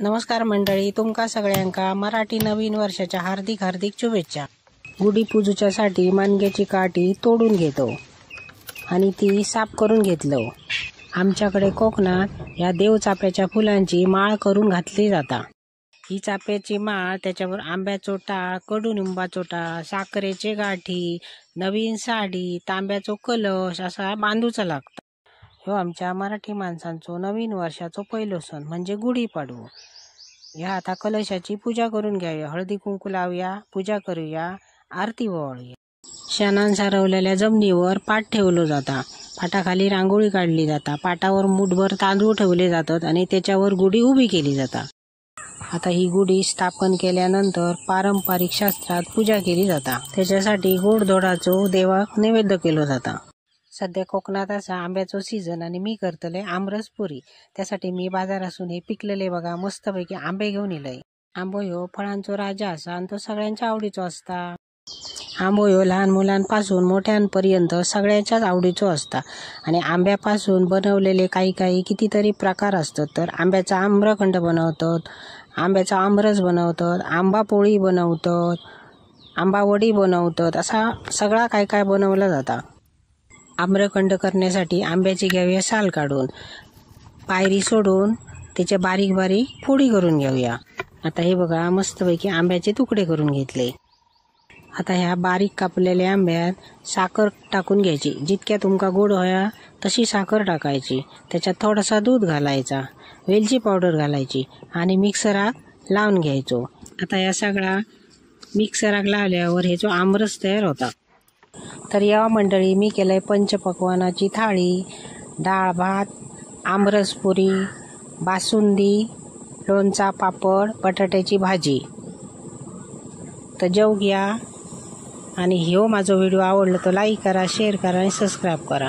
नमस्कार मंडळी, तुमका सगळ्यांका मराठी नवीन वर्षाच्या हार्दिक हार्दिक शुभेच्छा। गुढीपूजेच्यासाठी माणग्याची काठी तोडून घेतो आणि ती साफ करून घेतलो। आमच्याकडे कोकणात या देवचाफ्याच्या फुलांची माळ करून घातली जाता। ही चाफ्याची माळ, त्याच्यावर आंब्याचो टाळ, कडुनिंबाचो टाळ, साखरेचे गाठी, नवीन साडी, तांब्याचो कलश असा बांधूचा लागता। ह्यो आमच्या मराठी माणसांचो नवीन वर्षाचो पहिलो सण म्हणजे गुढीपाडवो। ह्या आता कलशाची पूजा करून घ्यावी, हळदी कुंकू लावूया, पूजा करूया, आरती ओवाळूया। शेणान सारवलेल्या जमिनीवर पाट ठेवलो जाता, पाटाखाली रांगोळी काढली जाता, पाटावर मूठभर तांदूळ ठेवले जातात आणि त्याच्यावर गुढी उभी केली जाता। आता ही गुढी स्थापन केल्यानंतर पारंपरिक शास्त्रात पूजा केली जाता। त्याच्यासाठी गोडधोडाचो देवाक नैवेद्य केलो जाता। सध्या कोकणात असा आंब्याचो सीझन आणि मी करतले आमरस पुरी। त्यासाठी मी बाजारातून हे पिकलेले बघा मस्तपैकी आंबे घेऊन इलय। आंबो ह्यो फळांचो राजा असा आणि तो सगळ्यांच्या आवडीचो असता। आंबो ह्यो लहान मुलांपासून मोठ्यांपर्यंत सगळ्यांच्याच आवडीचो असता आणि आंब्यापासून बनवलेले काही कितीतरी प्रकार असतात। तर आंब्याचा आम्रखंड बनवतात, आंब्याचा आमरस बनवतात, आंबा पोळी बनवतात, आंबा वडी बनवतात, असा सगळा काय बनवला जाता। आम्रखंड करण्यासाठी आंब्याची घ्यावी साल काढून, पायरी सोडून त्याचे बारीक बारीक फोडी करून घेऊया। आता हे बघा मस्तपैकी आंब्याचे तुकडे करून घेतले। आता ह्या बारीक कापलेल्या आंब्यात साखर टाकून घ्यायची, जितक्या तुमका गोड होया तशी साखर टाकायची, त्याच्यात थोडासा दूध घालायचा, वेलची पावडर घालायची आणि मिक्सरात लावून घ्यायचो। आता या सगळा मिक्सरात लावल्यावर हे जो आमरस तयार होता। तर या मंडळी मी केलंय पंचपक्वानाची थाळी, डाळ भात, आमरस पुरी, बासुंदी, लोणचा, पापड, बटाट्याची भाजी। तर जेव घ्या आणि ह्यो माझा व्हिडिओ आवडला तर लाईक करा, शेअर करा आणि सबस्क्राईब करा।